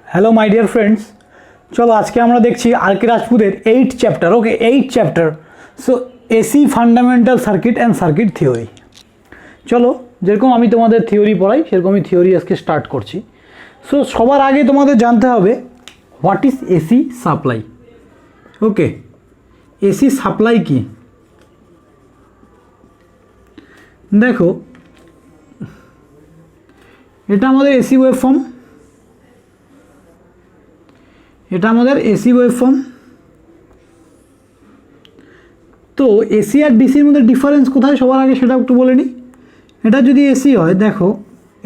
Hello my dear friends, चलो आज के আমরা দেখছি আর কে রাজপুতের 8 chapter. Okay, 8 chapter. So AC fundamental circuit and circuit theory. চলো, যেরকম আমি তোমাদের থিওরি পড়াই সেরকমই থিওরি আজকে স্টার্ট করছি। সো সবার আগে তোমাদের জানতে হবে what is AC supply. Okay, AC supply কি? দেখো, এটা আমাদের এসি ওয়েভফর্ম, এটা আমাদের এসি ওয়েভফর্ম। তো এসি আর ডিসির মধ্যে ডিফারেন্স কোথায় সবার আগে সেটা একটু বলে নিই। এটা যদি এসি হয়, দেখো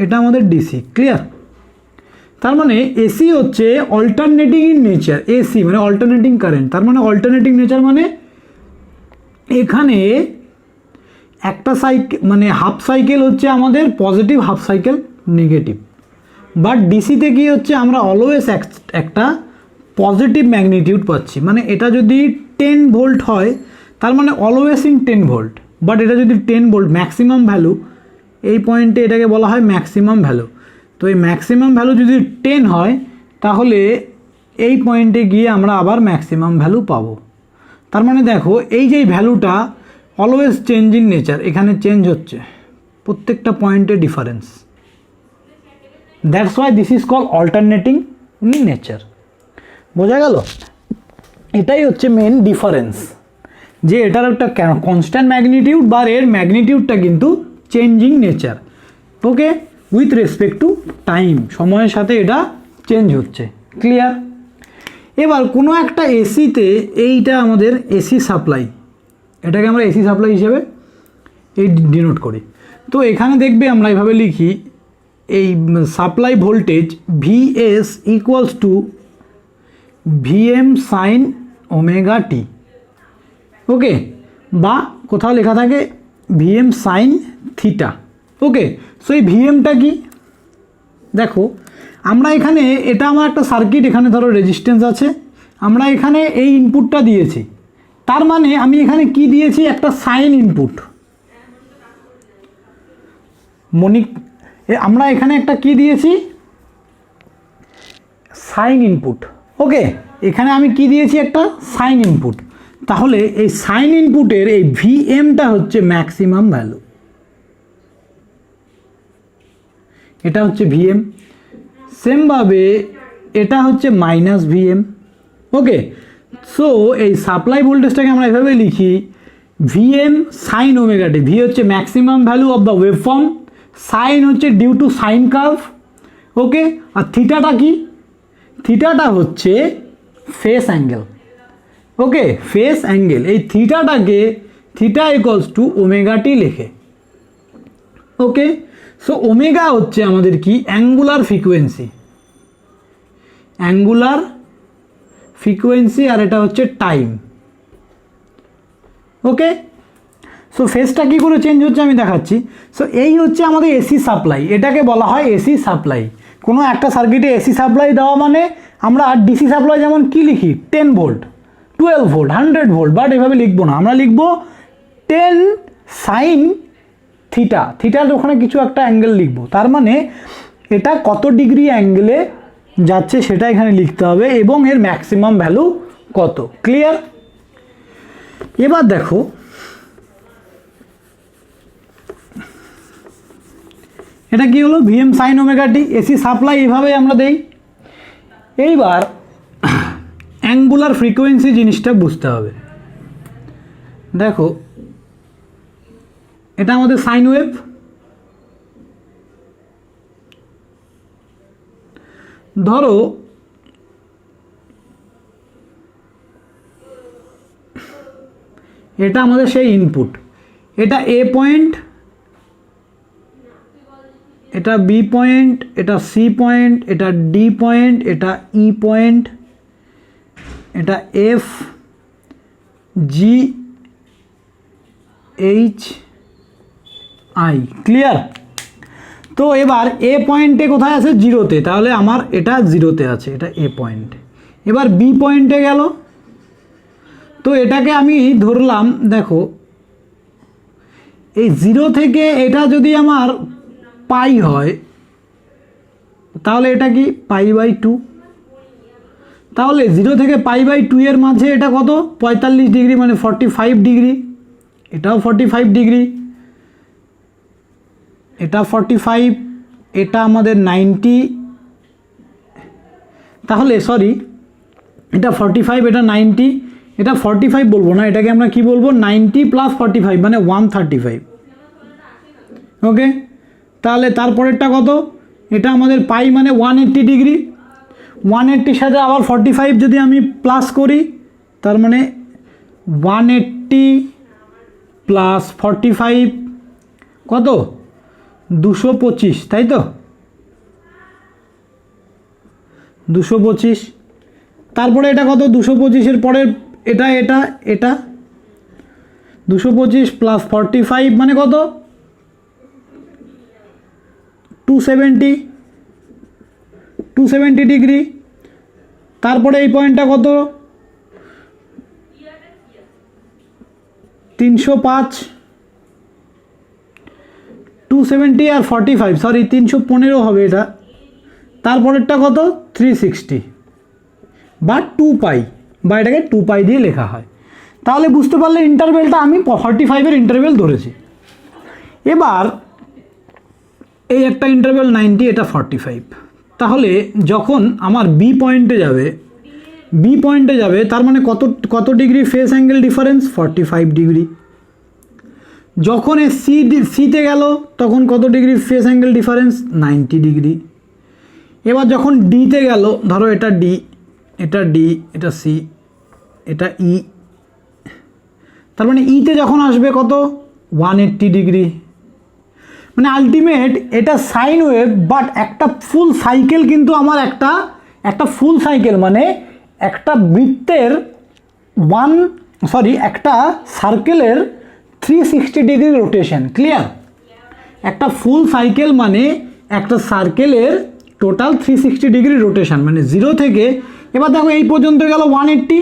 এটা আমাদের ডিসি। ক্লিয়ার? তার মানে এসি হচ্ছে অল্টারনেটিং ইন নেচার। এসি মানে অল্টারনেটিং কারেন্ট, তার মানে অল্টারনেটিং নেচার মানে এখানে একটা সাইকেল মানে হাফ সাইকেল হচ্ছে আমাদের positive, half cycle negative. But ডিসিতে কি হচ্ছে, আমরা অলওয়েজ একটা পজিটিভ ম্যাগনিটিউড পাচ্ছি। মানে এটা যদি 10 ভোল্ট হয় তার মানে অলওয়েজ ইন 10 ভোল্ট। বাট এটা যদি 10 ভোল্ট ম্যাক্সিমাম ভ্যালু, এই পয়েন্টে এটাকে বলা হয় ম্যাক্সিমাম ভ্যালু। তো এই ম্যাক্সিমাম ভ্যালু যদি 10 হয় তাহলে এই পয়েন্টে গিয়ে আমরা আবার ম্যাক্সিমাম ভ্যালু পাবো। তার মানে দেখো এই যে ভ্যালুটা অলওয়েজ চেঞ্জ ইন নেচার, এখানে চেঞ্জ হচ্ছে প্রত্যেকটা পয়েন্টে difference. That's why this is call alternating in nature. বোঝা গেল? এটাই হচ্ছে মেন ডিফারেন্স, যে এটার একটা কনস্ট্যান্ট ম্যাগনিটিউড বা এর ম্যাগনিটিউডটা কিন্তু changing nature. Okay, with respect to time, সময়ের সাথে এটা চেঞ্জ হচ্ছে। ক্লিয়ার? এবার কোনো একটা এসিতে, এইটা আমাদের এসি সাপ্লাই, এটাকে আমরা এসি সাপ্লাই হিসেবে এই ডিনোট করি। তো এখানে দেখবে আমরা এভাবে লিখি, এই supply voltage VS equals to VM sine omega T. Okay, বা কোথাও লেখা থাকে VM sine theta. Okay, so এই ভিএমটা কি? দেখো আমরা এখানে, এটা আমার একটা সার্কিট, এখানে ধরো রেজিস্ট্যান্স আছে, আমরা এখানে এই ইনপুটটা দিয়েছি। তার মানে আমি এখানে কি দিয়েছি, একটা সাইন ইনপুট। আমরা এখানে একটা কি দিয়েছি, সাইন ইনপুট। ওকে, এখানে আমি কি দিয়েছি, একটা সাইন ইনপুট। তাহলে এই সাইন ইনপুটের এই ভিএমটা হচ্ছে ম্যাক্সিমাম ভ্যালু, এটা হচ্ছে ভিএম। সেমভাবে এটা হচ্ছে মাইনাস ভিএম। ওকে, সো এই সাপ্লাই ভোল্টেজটাকে আমরা এভাবে লিখি, VM sine omega T. V হচ্ছে maximum value of the waveform, sine হচ্ছে due to sine curve. Okay, আর থিটাটা কি? থিটাটা হচ্ছে phase angle. Okay, phase angle, এই থিটাটাকে theta equals to omega T লেখে। ওকে, সো ওমেগা হচ্ছে আমাদের কি, অ্যাঙ্গুলার ফ্রিকোয়েন্সি, অ্যাঙ্গুলার ফ্রিকোয়েন্সি, আর এটা হচ্ছে টাইম। ওকে, সো ফেসটা কী করে চেঞ্জ হচ্ছে আমি দেখাচ্ছি। সো এই হচ্ছে আমাদের এসি সাপ্লাই, এটাকে বলা হয় এসি সাপ্লাই। কোনো একটা সার্কিটে এসি সাপ্লাই দেওয়া মানে আমরা ডিসি সাপ্লাই যেমন কি লিখি, 10 ভোল্ট, 12 ভোল্ট, 100 ভোল্ট। বাট এভাবে লিখবো না, আমরা লিখবো 10 সাইন থিটা। থিটার ওখানে কিছু একটা অ্যাঙ্গেল লিখবো, তার মানে এটা কত ডিগ্রি অ্যাঙ্গেলে যাচ্ছে সেটা এখানে লিখতে হবে, এবং এর ম্যাক্সিমাম ভ্যালু কত। ক্লিয়ার? এবার দেখো, এটা কি হলো, ভিএম সাইন ওমেগা টি। এসি সাপ্লাই এভাবে আমরা দেই। এইবার অ্যাঙ্গুলার ফ্রিকোয়েন্সি জিনিসটা বুঝতে হবে। দেখো এটা আমাদের সাইন ওয়েভ, ধরো এটা আমাদের সেই ইনপুট, এটা এ পয়েন্ট, এটা বি পয়েন্ট, এটা সি পয়েন্ট, এটা ডি পয়েন্ট, এটা ই পয়েন্ট, এটা F, G, H, I. Clear? তো এবার এ পয়েন্টে কোথায় আছে, জিরোতে, তাহলে আমার এটা জিরোতে আছে, এটা এ পয়েন্ট। এবার বি পয়েন্টে গেল, তো এটাকে আমি ধরলাম, দেখো এই জিরো থেকে এটা যদি আমার পাই হয় তাহলে এটা কি পাই বাই 2। তাহলে 0 থেকে π/2 এর মাঝে এটা কত 45 ডিগ্রি মানে 45 ডিগ্রি, এটাও 45 ডিগ্রি, এটা 45, এটা আমাদের 90, তাহলে সরি এটা 45, এটা 90, এটা 45 বলবো না, এটাকে আমরা কি বলবো 90 + 45 মানে 135। ওকে, তাহলে তারপরেরটা কত, এটা আমাদের পাই মানে 180 ডিগ্রি, 180 সাথে আবার 45 যদি আমি প্লাস করি তার মানে 180 + 45 কত 225, তাই তো 225। তারপরে এটা কত 225 এর পরে এটা এটা এটা 225 + 45 মানে কত 270 ডিগ্রি। তারপরে এই পয়েন্টটা কত 305, 270 আর 45 সরি 315 হবে এটা। তারপরেরটা কত 360 বা 2π, বা এটাকে 2π দিয়ে লেখা হয়। তাহলে বুঝতে পারলে ইন্টারভেলটা আমি 45-এর ইন্টারভেল ধরেছি। এবার এই একটা ইন্টারভেল 90, এটা 45। তাহলে যখন আমার বি পয়েন্টে যাবে তার মানে কত degree face angle difference 45 degree. যখন এ সিতে গেল তখন কত degree face angle difference 90 degree. এবার যখন ডিতে গেল, ধরো এটা ডি, এটা ডি, এটা সি, এটা ই, তার মানে ইতে যখন আসবে কত 180 ডিগ্রি। মানে আলটিমেট এটা সাইন ওয়েভ, বাট একটা ফুল সাইকেল কিন্তু আমার একটা ফুল সাইকেল মানে একটা বৃত্তের একটা সার্কেলের 360 ডিগ্রি রোটেশন। ক্লিয়ার? একটা ফুল সাইকেল মানে একটা সার্কেলের টোটাল 360 ডিগ্রি রোটেশন, মানে 0 থেকে, এবার দেখো এই পর্যন্ত গেল 180,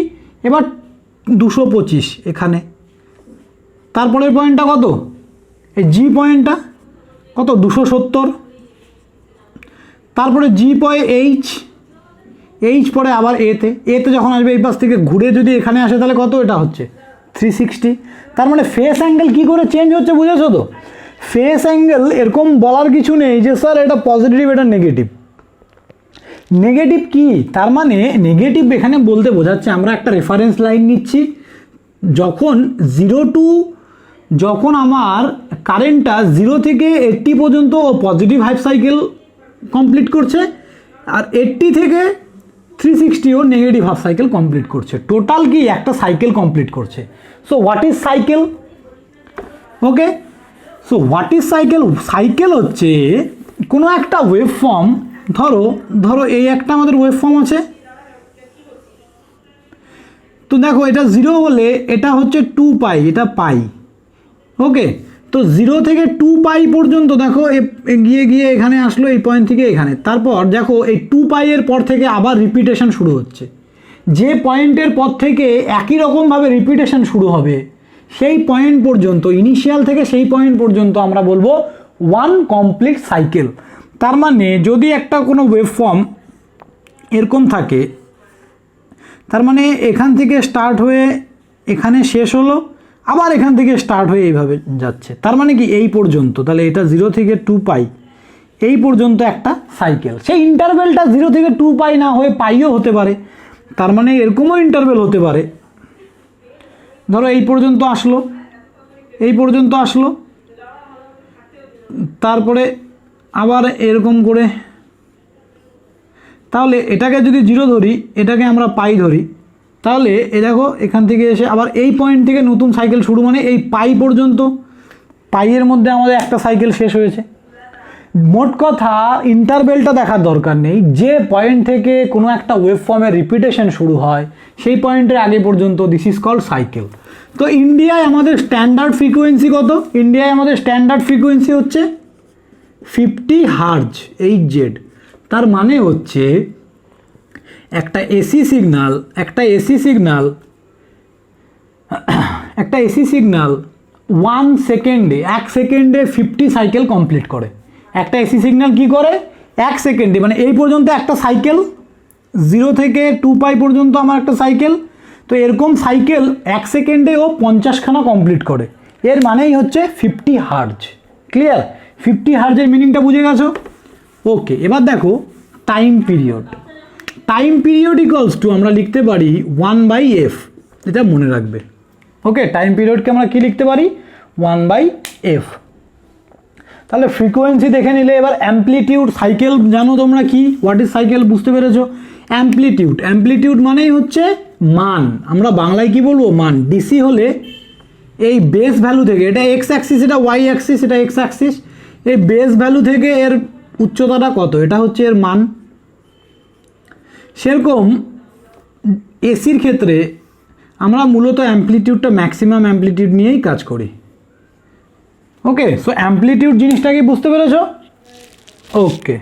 এবার 225 এখানে। তারপরের পয়েন্টটা কত, এই জি পয়েন্টটা কত 270। তারপরে জি পয়ে এইচ পরে আবার এতে যখন আসবে এই পাশ থেকে ঘুরে যদি এখানে আসে তাহলে কত, এটা হচ্ছে 360। তার মানে ফেস অ্যাঙ্গেল কী করে চেঞ্জ হচ্ছে বুঝেছো তো? ফেস অ্যাঙ্গেল এরকম বলার কিছু নেই যে স্যার এটা পজিটিভ এটা নেগেটিভ। নেগেটিভ কি, তার মানে নেগেটিভ এখানে বলতে বোঝাচ্ছে আমরা একটা রেফারেন্স লাইন নিচ্ছি, যখন আমার কারেন্টটা 0 থেকে 80 পর্যন্ত ও পজিটিভ হাফ সাইকেল কমপ্লিট করছে, আর 80 থেকে 360 ও নেগেটিভ হাফ সাইকেল কমপ্লিট করছে। টোটাল কি একটা সাইকেল কমপ্লিট করছে। So what is cycle? Okay, so what is cycle? Cycle হচ্ছে কোনো একটা ওয়েভ ফর্ম, ধরো এই একটা আমাদের ওয়েভ ফর্ম আছে, তো দেখো এটা 0 হলে এটা হচ্ছে 2π, এটা পাই। ওকে, তো 0 থেকে 2π পর্যন্ত দেখো গিয়ে এখানে আসলো এই পয়েন্ট থেকে এখানে। তারপর দেখো এই 2π এর পর থেকে আবার রিপিটেশন শুরু হচ্ছে। যে পয়েন্টের পর থেকে একই রকমভাবে রিপিটেশন শুরু হবে সেই পয়েন্ট পর্যন্ত, ইনিশিয়াল থেকে সেই পয়েন্ট পর্যন্ত আমরা বলবো ওয়ান কমপ্লিট সাইকেল। তার মানে যদি একটা কোনো ওয়েভ ফর্ম এরকম থাকে, তার মানে এখান থেকে স্টার্ট হয়ে এখানে শেষ হলো, আবার এখান থেকে স্টার্ট হয়ে এইভাবে যাচ্ছে, তার মানে কি এই পর্যন্ত, তাহলে এটা 0 থেকে 2π এই পর্যন্ত একটা সাইকেল। সেই ইন্টারভেলটা 0 থেকে 2π না হয়ে পাইও হতে পারে, তার মানে এরকমও ইন্টারভেল হতে পারে। ধরো এই পর্যন্ত আসলো, তারপরে আবার এরকম করে, তাহলে এটাকে যদি 0 ধরি, এটাকে আমরা পাই ধরি, তাহলে এ দেখো এখান থেকে এসে আবার এই পয়েন্ট থেকে নতুন সাইকেল শুরু, মানে এই পাই পর্যন্ত, পাইয়ের মধ্যে আমাদের একটা সাইকেল শেষ হয়েছে। মোট কথা ইন্টারভেলটা দেখার দরকার নেই, যে পয়েন্ট থেকে কোনো একটা ওয়েভ ফর্মের রিপিটেশন শুরু হয় সেই পয়েন্টের আগে পর্যন্ত দিস ইজ কল্ড সাইকেল। তো ইন্ডিয়ায় আমাদের স্ট্যান্ডার্ড ফ্রিকোয়েন্সি কত? ইন্ডিয়ায় আমাদের স্ট্যান্ডার্ড ফ্রিকোয়েন্সি হচ্ছে 50 হার্জ HZ। তার মানে হচ্ছে একটা এসি সিগনাল 1 সেকেন্ডে 50 সাইকেল কমপ্লিট করে। একটা এসি সিগন্যাল কি করে 1 সেকেন্ডে, মানে এই পর্যন্ত একটা সাইকেল 0 থেকে 2 পাই পর্যন্ত আমার একটা সাইকেল। তো এরকম সাইকেল 1 সেকেন্ডে ও 50খানা কমপ্লিট করে, এর মানেই হচ্ছে 50 হার্জ। ক্লিয়ার? 50 হার্জের মিনিংটা বুঝে গেছো? ওকে, এবার দেখো time period. Time period equals to আমরা লিখতে পারি 1/f, এটা মনে রাখবে। ওকে, টাইম পিরিয়ডকে আমরা কি লিখতে পারি? 1/f। তাহলে ফ্রিকোয়েন্সি দেখে নিলে, এবার অ্যাম্পলিটিউড। সাইকেল জানো তোমরা কি, হোয়াট ইজ সাইকেল বুঝতে পেরেছো? অ্যাম্পলিটিউড, অ্যাম্পলিটিউড মানেই হচ্ছে মান। আমরা বাংলায় কি বলবো? মান। ডিসি হলে এই বেস ভ্যালু থেকে, এটা এক্স অ্যাক্সিস, এটা ওয়াই অ্যাক্সিস, এটা এক্স অ্যাক্সিস, এই বেস ভ্যালু থেকে এর উচ্চতাটা কত, এটা হচ্ছে এর মান। সেরকম এসির ক্ষেত্রে আমরা মূলত অ্যাম্পলিটিউডটা ম্যাক্সিমাম অ্যাম্পলিটিউড নিয়েই কাজ করি। ওকে, সো অ্যাম্পলিটিউড জিনিসটা কি বুঝতে পেরেছো? ওকে,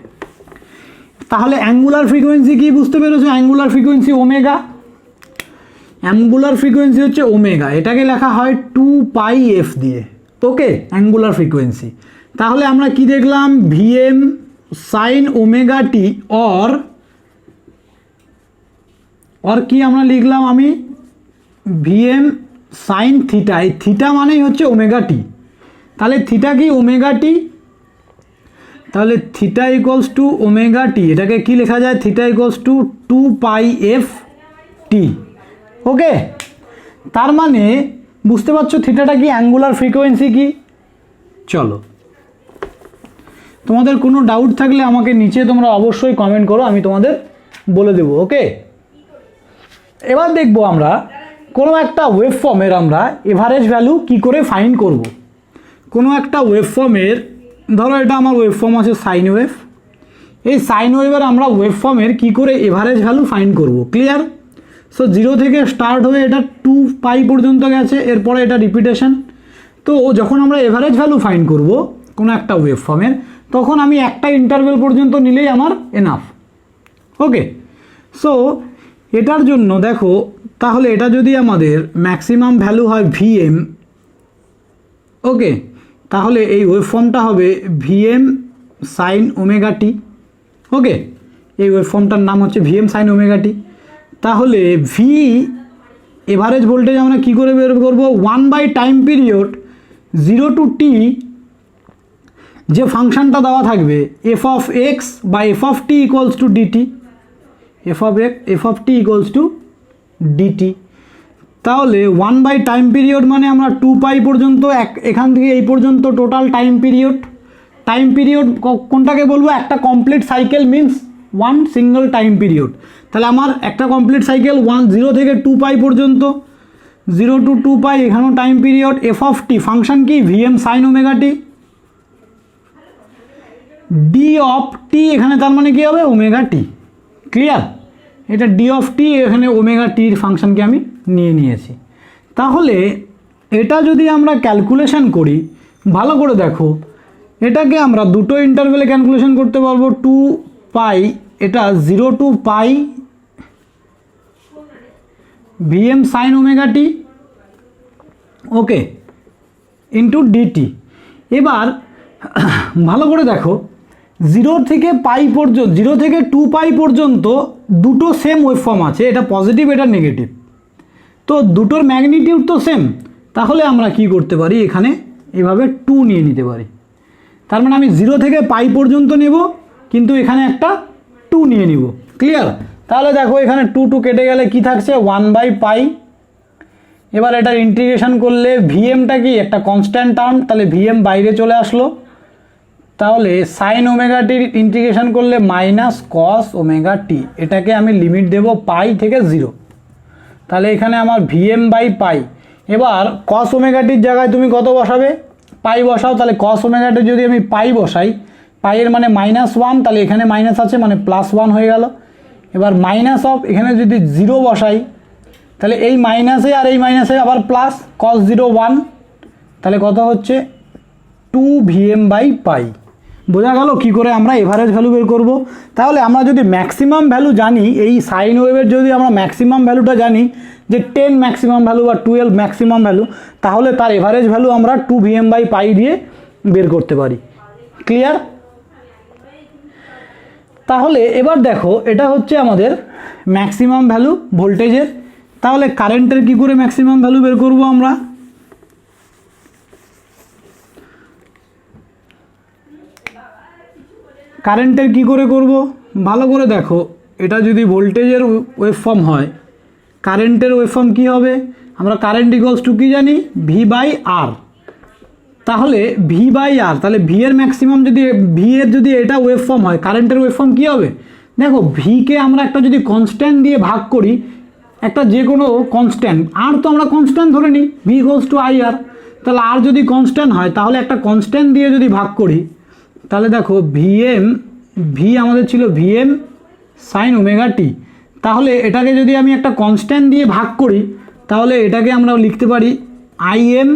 তাহলে অ্যাঙ্গুলার ফ্রিকোয়েন্সি কি বুঝতে পেরেছো? Angular frequency omega. Angular frequency হচ্ছে ওমেগা, এটাকে লেখা হয় 2πf দিয়ে। ওকে, অ্যাঙ্গুলার ফ্রিকোয়েন্সি। তাহলে আমরা কি দেখলাম? VM sine omega tea or কি আমরা লিখলাম? আমি ভিএম সাইন থিটা। এই থিটা মানেই হচ্ছে ওমেগা টি। তাহলে থিটা কি? Omega t. তাহলে থিটা ইকুয়ালস টু ওমেগা টি, এটাকে কি লেখা যায়? থিটা ইকুয়ালস টু 2πf টি। ওকে, তার মানে বুঝতে পারছো থিটাটা কি, অ্যাঙ্গুলার ফ্রিকোয়েন্সি কি। চলো, তোমাদের কোনো ডাউট থাকলে আমাকে নিচে তোমরা অবশ্যই কমেন্ট করো, আমি তোমাদের বলে দেবো। ওকে, এবার দেখবো আমরা কোনো একটা ওয়েভ ফর্মের আমরা এভারেজ ভ্যালু কি করে ফাইন্ড করব। কোনো একটা ওয়েভ ফর্মের, ধরো এটা আমার ওয়েভ ফর্ম আছে সাইন ওয়েভ। এই সাইন ওয়েভের আমরা ওয়েভ ফর্মের কী করে এভারেজ ভ্যালু ফাইন্ড করব। ক্লিয়ার? সো 0 থেকে স্টার্ট হয়ে এটা 2π পর্যন্ত গেছে, এরপরে এটা রিপিটেশন। তো যখন আমরা এভারেজ ভ্যালু ফাইন্ড করব কোনো একটা ওয়েভ ফর্মের, তখন আমি একটা ইন্টারভেল পর্যন্ত নিলেই আমার এনাফ। ওকে, সো এটার জন্য দেখো, তাহলে এটা যদি আমাদের ম্যাক্সিমাম ভ্যালু হয় ভিএম, ওকে, তাহলে এই ওয়েভ ফর্মটা হবে ভিএম সাইন ওমেগা টি। ওকে, এই ওয়েভ ফর্মটার নাম হচ্ছে ভিএম সাইন ওমেগা টি। তাহলে ভি এভারেজ ভোল্টেজ আমরা কী করে বের করবো? 1/টাইম পিরিয়ড 0 to t, যে ফাংশনটা দেওয়া থাকবে এফ অফ এক্স বা F of T equals to DT. F of T equals to DT. তাহলে 1/টাইম পিরিয়ড মানে আমরা 2π পর্যন্ত, এখান থেকে এই পর্যন্ত total time period. Time period কোনটাকে বলবো? একটা complete cycle means 1 single time period. তাহলে আমার একটা কমপ্লিট সাইকেল 0 থেকে 2π পর্যন্ত, 0 to 2π, এখানেও time period. F of T function কি? VM sine omega T. D of T এখানে তার মানে কী হবে? Omega T. ক্লিয়ার? এটা ডি অফ টি, এখানে ওমেগা টির ফাংশনকে আমি নিয়েছি। তাহলে এটা যদি আমরা ক্যালকুলেশন করি, ভালো করে দেখো, এটাকে আমরা দুটো ইন্টারভেলে ক্যালকুলেশন করতে পারবো। 2π, এটা 0 to π VM sine omega T, okay, into DT. এবার ভালো করে দেখো, 0 থেকে π পর্যন্ত, 0 থেকে 2π পর্যন্ত দুটো সেম ওয়েভফর্ম আছে, এটা পজিটিভ, এটা নেগেটিভ। তো দুটোর ম্যাগনিটিউড তো সেম, তাহলে আমরা কি করতে পারি? এখানে এভাবে 2 নিয়ে নিতে পারি। তার মানে আমি 0 থেকে π পর্যন্ত নেব, কিন্তু এখানে একটা 2 নিয়ে নিব। ক্লিয়ার? তাহলে দেখো এখানে 2 কেটে গেলে কি থাকছে? 1/π। এবার এটার ইন্টিগ্রেশন করলে ভিএমটা কি? একটা কনস্ট্যান্ট টার্ম, তাহলে ভিএম বাইরে চলে আসলো। তাহলে সাইন ওমেগা টির ইন্টিগ্রেশন করলে মাইনাস কস ওমেগা টি, এটাকে আমি লিমিট দেব π থেকে 0। তাহলে এখানে আমার VM/π। এবার কস ওমেগা টির জায়গায় তুমি কত বসাবে? π বসাও। তাহলে কস ওমেগা টি যদি আমি π বসাই, π এর মানে -1, তাহলে এখানে মাইনাস আছে মানে +1 হয়ে গেল। এবার মাইনাস অফ, এখানে যদি 0 বসাই, তাহলে এই মাইনাসে আর এই মাইনাসে আবার প্লাস, cos 0 1, তাহলে কত হচ্ছে? 2VM/π। বোঝা গেল কী করে আমরা এভারেজ ভ্যালু বের করব। তাহলে আমরা যদি ম্যাক্সিমাম ভ্যালু জানি, এই সাইন ওয়েভের যদি আমরা ম্যাক্সিমাম ভ্যালুটা জানি যে 10 ম্যাক্সিমাম ভ্যালু বা 12 ম্যাক্সিমাম ভ্যালু, তাহলে তার এভারেজ ভ্যালু আমরা 2VM/π দিয়ে বের করতে পারি। ক্লিয়ার? তাহলে এবার দেখো এটা হচ্ছে আমাদের ম্যাক্সিমাম ভ্যালু ভোল্টেজের। তাহলে কারেন্টের কি করে ম্যাক্সিমাম ভ্যালু বের করব আমরা? কারেন্টের কি করে করব ভালো করে দেখো, এটা যদি ভোল্টেজের ওয়েভফর্ম হয়, কারেন্টের ওয়েভফর্ম কি হবে? আমরা কারেন্ট ইকুয়ালস টু কি জানি? ভি বাই আর। তাহলে ভি বাই আর, তাহলে ভি এর ম্যাক্সিমাম যদি ভি এর যদি এটা ওয়েভফর্ম হয়, কারেন্টের ওয়েভফর্ম কি হবে? দেখো ভিকে আমরা একটা যদি কনস্ট্যান্ট দিয়ে ভাগ করি, একটা যে কোনো কনস্ট্যান্ট, আর তো আমরা কনস্ট্যান্ট ধরে নিই, ভি ইকুয়ালস টু আই আর। তাহলে আর যদি কনস্ট্যান্ট হয়, তাহলে একটা কনস্ট্যান্ট দিয়ে যদি ভাগ করি, তাহলে দেখো ভি আমাদের ছিল ভিএম সাইন ওমেগা টি। তাহলে এটাকে যদি আমি একটা কনস্ট্যান্ট দিয়ে ভাগ করি, তাহলে এটাকে আমরা লিখতে পারি IM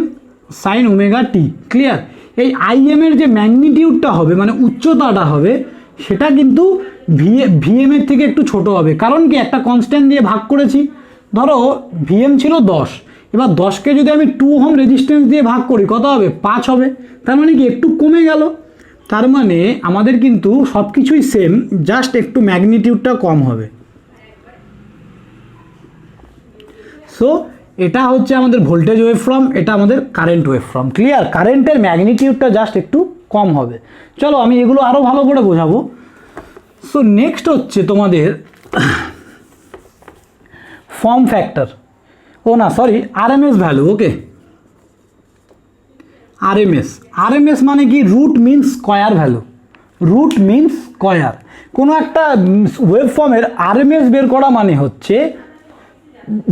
sign omega T. Clear? এই আইএম এর যে ম্যাগনিটিউডটা হবে, মানে উচ্চতাটা হবে, সেটা কিন্তু ভিএম এর থেকে একটু ছোট হবে। কারণ কি? একটা কনস্ট্যান্ট দিয়ে ভাগ করেছি। ধরো ভিএম ছিল 10, এবার 10কে যদি আমি 2 ওহম রেজিস্ট্যান্স দিয়ে ভাগ করি, কত হবে? 5 হবে। তার মানে কি একটু কমে গেল। তার মানে আমাদের কিন্তু সব কিছুই সেম, জাস্ট একটু ম্যাগনিটিউডটা কম হবে। সো এটা হচ্ছে আমাদের ভোল্টেজ ওয়েভফর্ম, এটা আমাদের কারেন্ট ওয়েভফর্ম। ক্লিয়ার? কারেন্টের ম্যাগনিটিউডটা জাস্ট একটু কম হবে। চলো আমি এগুলো আরও ভালো করে বোঝাবো। সো নেক্সট হচ্ছে তোমাদের form factor, RMS value. Okay, RMS মানে কি? Root means square value. Root means square. কোনো একটা ওয়েভফর্মের আরএমএস বের করা মানে হচ্ছে,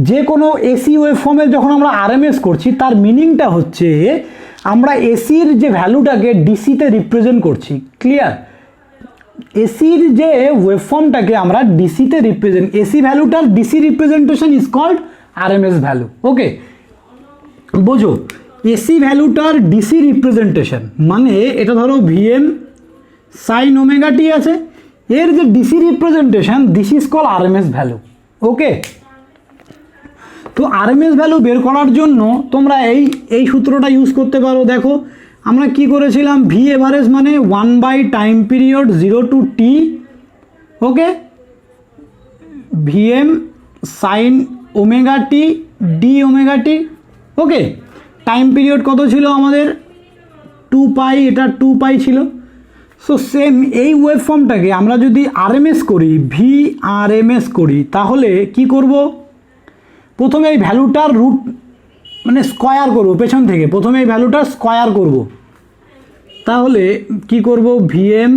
যে কোনো এসি ওয়েভফর্মের যখন আমরা আরএমএস করছি, তার মিনিংটা হচ্ছে আমরা এসির যে ভ্যালুটাকে ডিসিতে রিপ্রেজেন্ট করছি। ক্লিয়ার? এসির যে ওয়েভফর্মটাকে আমরা ডিসিতে রিপ্রেজেন্ট, এসি ভ্যালুটার DC representation is called RMS value. Okay, বোঝো, এসি ভ্যালুটার ডিসি রিপ্রেজেন্টেশন মানে এটা ধরো ভিএম সাইন ওমেগা টি আছে, এর যে DC representation, this is call RMS value. Okay, তো আরএমএস ভ্যালু বের করার জন্য তোমরা এই সূত্রটা ইউজ করতে পারো। দেখো আমরা কি করেছিলাম? ভি এভারেজ মানে 1 by time period 0 to T. Okay, VM sine omega T D omega T. Okay, time period কত ছিল আমাদের? 2 পাই, এটা 2 পাই ছিল। সো সেম এই ওয়েভফর্মটাকে আমরা যদি আরএমএস করি, ভি আরএমএস করি, তাহলে কি করব? প্রথমে এই ভ্যালুটার রুট মানে স্কয়ার করব পেছন থেকে, প্রথমে এই ভ্যালুটার স্কয়ার করব। তাহলে কি করব? ভিএম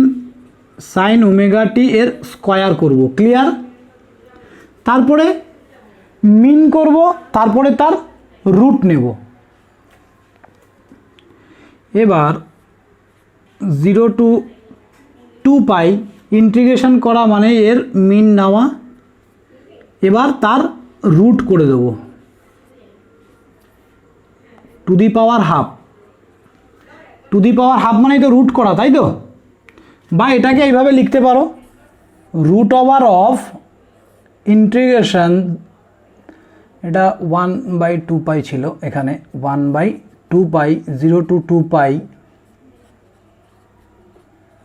সাইন ওমেগা টি এর স্কয়ার করব। ক্লিয়ার? তারপরে মিন করব, তারপরে তার রুট নেব। এবার 0 টু 2 পাই ইন্টিগ্রেশন করা মানে এর মিন নেওয়া। এবার তার রুট করে দেব to the power half. To the power half মানেই তো রুট করা, তাই তো? বা এটাকে এইভাবে লিখতে পারো, রুট ওভার অফ ইন্টিগ্রেশন, এটা 1/2 পাই ছিল, এখানে 1/2 পাই 0 to 2 pi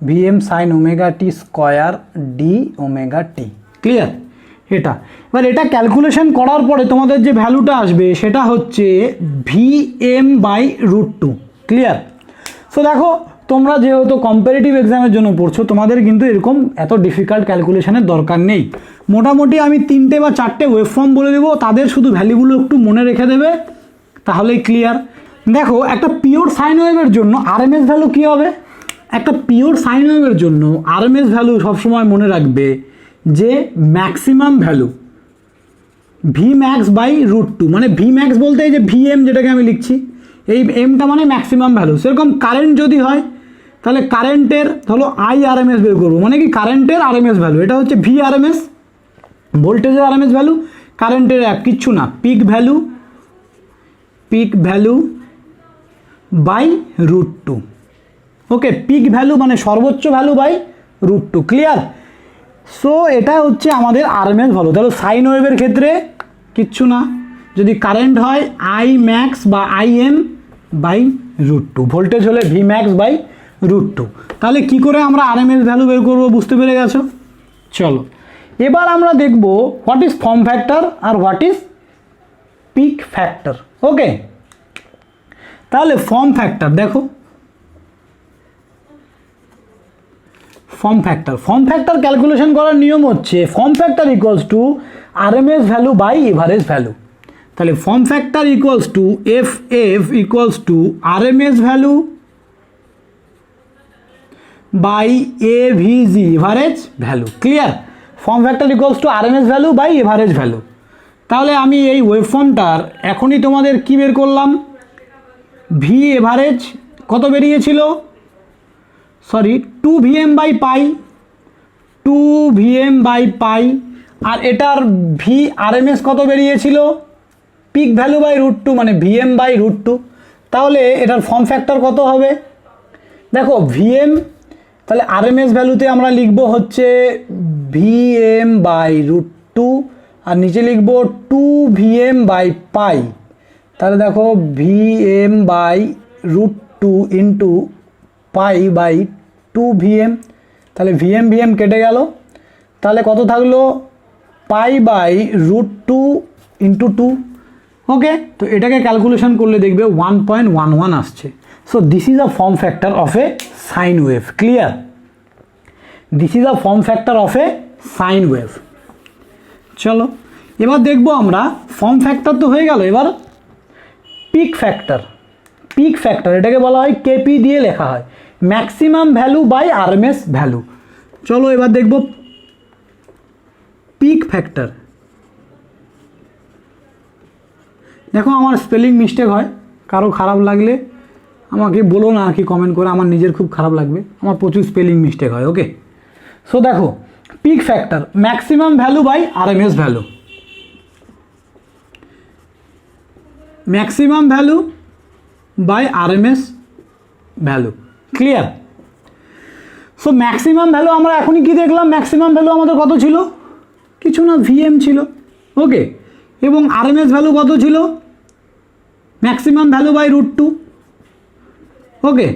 VM sine omega T square D omega T. Clear? এটা এবার এটা ক্যালকুলেশন করার পরে তোমাদের যে ভ্যালুটা আসবে সেটা হচ্ছে VM by root 2। Clear? So দেখো, তোমরা যেহেতু কম্পারেটিভ এক্সামের জন্য পড়ছো, তোমাদের কিন্তু এরকম এত ডিফিকাল্ট ক্যালকুলেশনের দরকার নেই। মোটামুটি আমি 3টে বা 4টে ওয়েভফর্ম বলে দেবো, তাদের শুধু ভ্যালুগুলো একটু মনে রেখে দেবে, তাহলেই ক্লিয়ার। দেখো, একটা পিওর সাইন ওয়েভের জন্য আরএমএস ভ্যালু কী হবে? একটা পিওর সাইন ওয়েভের জন্য আরএমএস ভ্যালু সবসময় মনে রাখবে যে maximum value V max by root 2। মানে ভি ম্যাক্স বলতে এই যে ভিএম যেটাকে আমি লিখছি, এই এমটা মানে ম্যাক্সিমাম ভ্যালু। সেরকম কারেন্ট যদি হয়, তাহলে কারেন্টের ধরো আই আরএমএস বের করবো, মানে কি কারেন্টের আরএমএস ভ্যালু, এটা হচ্ছে ভি আরএমএস। ভোল্টেজের আরএমএস ভ্যালু, কারেন্টের কিচ্ছু না, peak value by root 2। Okay, peak value মানে সর্বোচ্চ value by root 2। Clear? So এটা হচ্ছে আমাদের আরএমএস ভ্যালু। তাহলে সাইন ওয়েভের ক্ষেত্রে কিচ্ছু না, যদি কারেন্ট হয় আই ম্যাক্স বা I M by root 2, voltage হলে ভি ম্যাক্স বাই রুট 2। তাহলে কী করে আমরা আরএমএস ভ্যালু বের করবো বুঝতে পেরে গেছো? চলো এবার আমরা দেখব হোয়াট ইজ ফর্ম ফ্যাক্টর আর what is peak factor. Okay, তাহলে ফর্ম ফ্যাক্টর দেখো, ফর্ম ফ্যাক্টর ক্যালকুলেশন করার নিয়ম হচ্ছে form factor equals to RMS value by average value. তাহলে form factor equals to F equals to RMS value by AVG average value. Clear? Form factor equals to RMS value by average value. তাহলে আমি এই ওয়েভফর্মটার এখনই তোমাদের কি বের করলাম, V average কত বেরিয়েছিল, সরি 2 VM বাই পাই, আর এটার ভি আরএমএস কত বেরিয়েছিল, পিক ভ্যালু বাই √2 মানে VM বাই √2। তাহলে এটার ফর্ম ফ্যাক্টর কত হবে দেখো, VM, তাহলে আরএমএস ভ্যালুতে আমরা লিখব হচ্ছে VM বাই √2 আর নিচে লিখব 2 VM বাই পাই। তাহলে দেখো VM by √2 into pi by 2 VM, তাহলে VM কেটে গেল, তাহলে কত থাকলো পাই বাই √2 ইন্টু 2। ওকে, তো এটাকে ক্যালকুলেশন করলে দেখবে 1.11 আসছে। So this is a form factor of A sine wave. Clear? This is a form factor of A sine wave. চলো এবার দেখবো আমরা ফর্ম ফ্যাক্টর তো হয়ে গেল, এবার পিক ফ্যাক্টর এটাকে বলা হয় কেপি দিয়ে লেখা হয়, maximum value by RMS value. চলো এবার দেখব পিক ফ্যাক্টর। দেখো আমার স্পেলিং মিস্টেক হয়, কারো খারাপ লাগলে আমাকে বলো না কি কমেন্ট করে, আমার নিজের খুব খারাপ লাগবে, আমার প্রচুর স্পেলিং মিস্টেক হয়। ওকে, সো দেখো peak factor maximum value by RMS value, maximum value by RMS value. Clear? So maximum value আমরা এখনই কি দেখলাম, ম্যাক্সিমাম ভ্যালু আমাদের কত ছিল, কিছু না VM ছিল। ওকে, এবং আরএমএস ভ্যালু কত ছিল, ম্যাক্সিমাম ভ্যালু বাই √2। ওকে,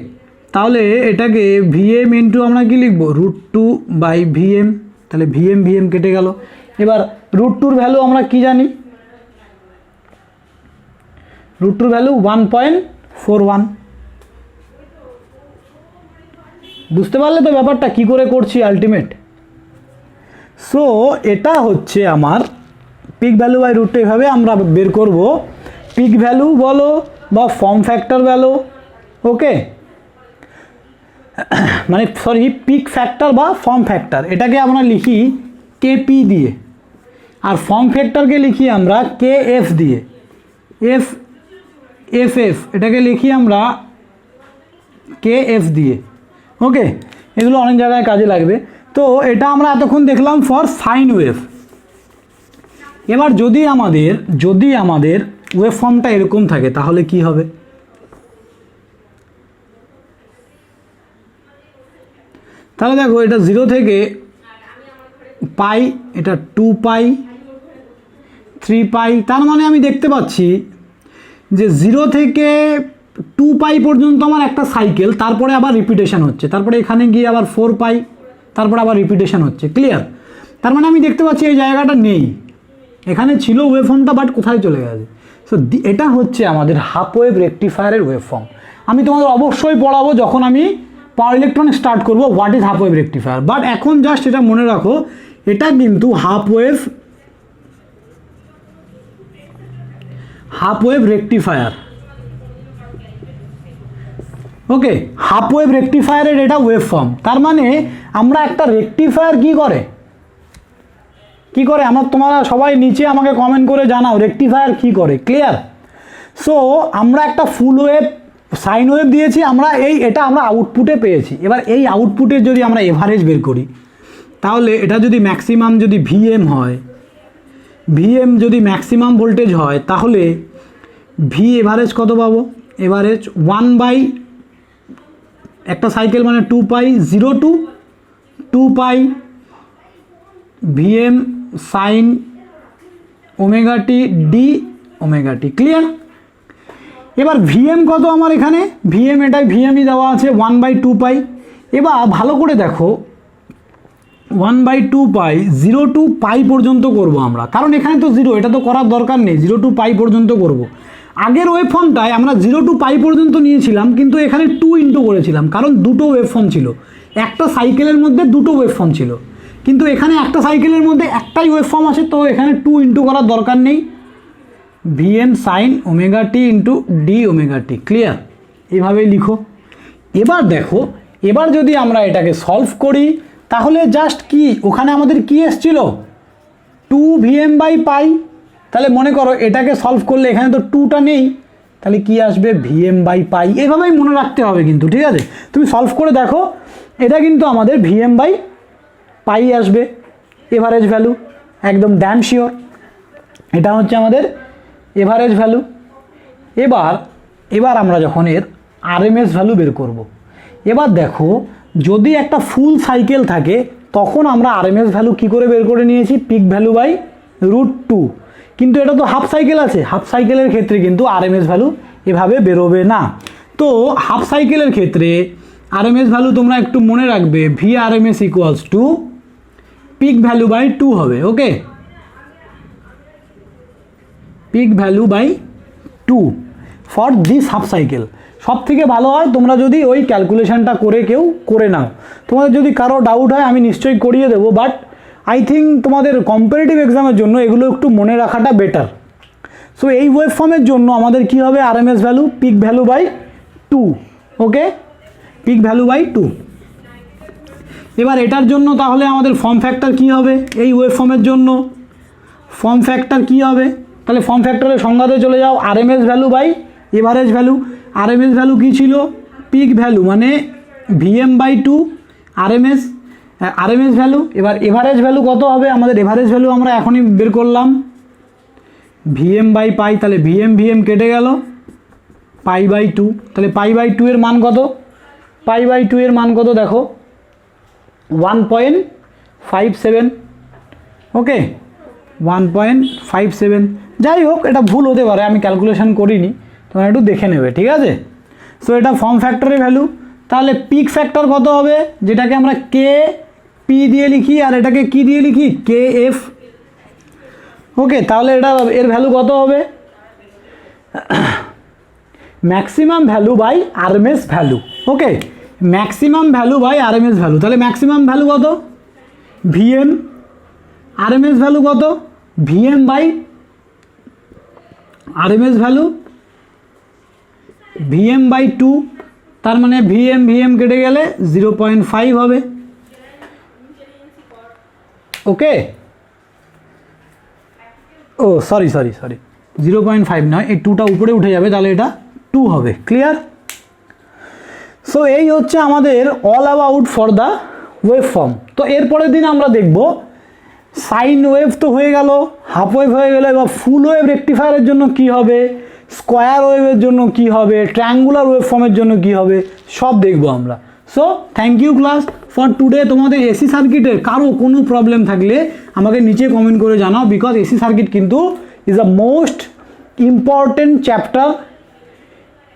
তাহলে এটাকে VM ইন্টু আমরা কি লিখবো √2 বাই VM, তাহলে VM কেটে গেল। এবার √2 ভ্যালু আমরা কি জানি, √2 ভ্যালু 1.41। বুঝতে পারলে তো ব্যাপারটা কি করে করছি আলটিমেট। সো এটা হচ্ছে আমার পিক ভ্যালু বাই √2, এভাবে আমরা বের করব পিক ভ্যালু বলো বা ফর্ম ফ্যাক্টর ভ্যালু। ওকে, মানে সরি পিক ফ্যাক্টর বা ফর্ম ফ্যাক্টর, এটাকে আমরা লিখি কেপি দিয়ে, আর ফর্ম ফ্যাক্টরকে লিখি আমরা KF দিয়ে, FF এটাকে লিখি আমরা KF দিয়ে। ওকে, এগুলো অনেক জায়গায় কাজে লাগবে। তো এটা আমরা এতক্ষণ দেখলাম ফর সাইন ওয়েভ। এবার যদি আমাদের ওয়েভ ফর্মটা এরকম থাকে তাহলে কি হবে, তাহলে দেখো এটা 0 থেকে পাই, এটা 2 পাই, 3 পাই, তার মানে আমি দেখতে পাচ্ছি যে 0 থেকে 2 পাই পর্যন্ত আমার একটা সাইকেল, তারপরে আবার রিপিটেশন হচ্ছে, তারপরে এখানে গিয়ে আবার 4 পাই, তারপরে আবার রিপিটেশন হচ্ছে। ক্লিয়ার? তার মানে আমি দেখতে পাচ্ছি এই জায়গাটা নেই, এখানে ছিল ওয়েভ ফর্মটা, বাট কোথায় চলে গেছে। সো এটা হচ্ছে আমাদের হাফ ওয়েভ রেকটিফায়ারের ওয়েভ ফর্ম। আমি তোমাদের অবশ্যই পড়াবো যখন আমি পাওয়ার ইলেকট্রনিক্স স্টার্ট করবো what is half wave rectifier, but এখন জাস্ট এটা মনে রাখো এটা কিন্তু হাফ ওয়েভ রেকটিফায়ার। ওকে, হাফ ওয়েভ রেকটিফায়ারের এটা ওয়েভ ফর্ম। তার মানে আমরা একটা রেকটিফায়ার কি করে আমরা, তোমরা সবাই নিচে আমাকে কমেন্ট করে জানাও রেকটিফায়ার কি করে। ক্লিয়ার? সো আমরা একটা ফুল ওয়েভ সাইন ওয়েভ দিয়েছি, এটা আমরা আউটপুটে পেয়েছি। এবার এই আউটপুটের যদি আমরা এভারেজ বের করি, তাহলে এটা যদি ম্যাক্সিমাম যদি VM হয়, VM যদি ম্যাক্সিমাম ভোল্টেজ হয়, তাহলে ভি এভারেজ কত পাবো, এভারেজ 1 বাই একটা সাইকেল মানে 2 pi, 0 to 2 pi VM sine omega T D omega T. Clear? এবার VM কত আমার এখানে, এটাই VMই দেওয়া আছে 1/2 পাই। এবার ভালো করে দেখো 1/2 পাই 0 টু পাই পর্যন্ত করব আমরা, কারণ এখানে তো 0, এটা তো করার দরকার নেই, 0 টু পাই পর্যন্ত করব। আগের ওয়েভ ফর্মটায় আমরা 0 টু পাই পর্যন্ত নিয়েছিলাম, কিন্তু এখানে 2 ইন্টু করেছিলাম, কারণ দুটো ওয়েভ ফর্ম ছিল, একটা সাইকেলের মধ্যে দুটো ওয়েভ ফর্ম ছিল, কিন্তু এখানে একটা সাইকেলের মধ্যে একটাই ওয়েভ ফর্ম আছে, তো এখানে 2 ইন্টু করার দরকার নেই। Vm সাইন ওমেগা টি into D omega T, clear? এভাবেই লিখো। এবার দেখো, এবার যদি আমরা এটাকে সলভ করি তাহলে জাস্ট কি ওখানে আমাদের কি এসছিল 2Vm/পাই, তাহলে মনে করো এটাকে সলভ করলে এখানে তো 2টা নেই, তাহলে কি আসবে Vm/পাই। এভাবেই মনে রাখতে হবে কিন্তু, ঠিক আছে? তুমি সলভ করে দেখো, এটা কিন্তু আমাদের Vm/পাই আসবে, এভারেজ ভ্যালু, একদম ড্যাম শিওর। এটা হচ্ছে আমাদের এভারেজ ভ্যালু। এবার আমরা যখন এর আরএমএস ভ্যালু বের করব, এবার দেখো যদি একটা ফুল সাইকেল থাকে তখন আমরা আরএমএস ভ্যালু কী করে বের করে নিয়েছি, পিক ভ্যালু বাই √2, কিন্তু এটা তো হাফ সাইকেল আছে, হাফ সাইকেলের ক্ষেত্রে কিন্তু আরএমএস ভ্যালু এভাবে বেরোবে না। তো হাফ সাইকেলের ক্ষেত্রে আরএমএস ভ্যালু তোমরা একটু মনে রাখবে, VRMS equals to peak value by 2 হবে, okay? Peak value by 2 for this half cycle. সব থেকে ভালো হয় তোমরা যদি ওই ক্যালকুলেশনটা কেউ করে নাও। তোমাদের যদি কারো ডাউট হয় আমি নিশ্চয়ই করিয়ে দেবো, বাট আই থিঙ্ক তোমাদের কম্পারেটিভ এক্সামের জন্য এগুলো একটু মনে রাখাটা বেটার। সো এই ওয়েভ ফর্মের জন্য আমাদের কি হবে, RMS value peak value by 2, okay? Peak value by 2। এবার এটার জন্য তাহলে আমাদের ফর্ম ফ্যাক্টর কি হবে, এই ওয়েভ ফর্মের জন্য ফর্ম ফ্যাক্টর কি হবে? তাহলে ফর্ম ফ্যাক্টরের সংজ্ঞাতে চলে যাও, RMS value by average value. RMS value কী ছিল, পিক ভ্যালু মানে Vm/2 আরএমএস ভ্যালু। এবার এভারেজ ভ্যালু কত হবে, আমাদের এভারেজ ভ্যালু আমরা এখনই বের করলাম Vm/পাই, তাহলে Vm কেটে গেল, পাই/2, তাহলে পাই/2 এর মান কত, পাই/2 এর মান কত দেখো 1.57, ওকে? 1.57। যাই হোক, এটা ভুল হতে পারে, আমি ক্যালকুলেশন করিনি, তোমরা একটু দেখে নেবে, ঠিক আছে? সো এটা ফর্ম ফ্যাক্টরের ভ্যালু। তাহলে পিক ফ্যাক্টর কত হবে, যেটাকে আমরা Kp দিয়ে লিখি, আর এটাকে কি দিয়ে লিখি, Kf, ওকে? তাহলে এটা এর ভ্যালু কত হবে, maximum value by RMS value, okay? Maximum value by RMS value. তাহলে ম্যাক্সিমাম ভ্যালু কত, Vm, আরএমএস ভ্যালু কত, Vm/, আরএমএস ভ্যালু Vm/2, তার মানে Vm কেটে গেলে 0.5 হবে, ওকে? ও সরি 0.5 নয়, এই 2টা উপরে উঠে যাবে, তাহলে এটা 2 হবে, ক্লিয়ার? সো এই হচ্ছে আমাদের all about for the wave form. তো এরপরের দিন আমরা দেখব সাইন ওয়েভ তো হয়ে গেল, হাফ ওয়েভ হয়ে গেল, এবার ফুল ওয়েভ রেকটিফায়ারের জন্য কি হবে, স্কোয়ার ওয়েভের জন্য কি হবে, ট্রায়াঙ্গুলার ওয়েভ ফর্মের জন্য কি হবে, সব দেখব আমরা। So thank you class for টুডে। তোমাদের এসি সার্কিটের কারো কোনো প্রবলেম থাকলে আমাকে নিচে কমেন্ট করে জানাও, বিকজ এসি সার্কিট কিন্তু is a most important chapter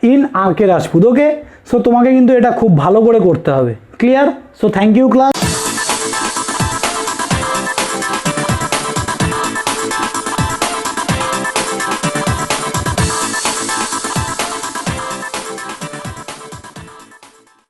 in R K Rajput, okay? So তোমাকে কিন্তু এটা খুব ভালো করে করতে হবে, clear? So thank you class.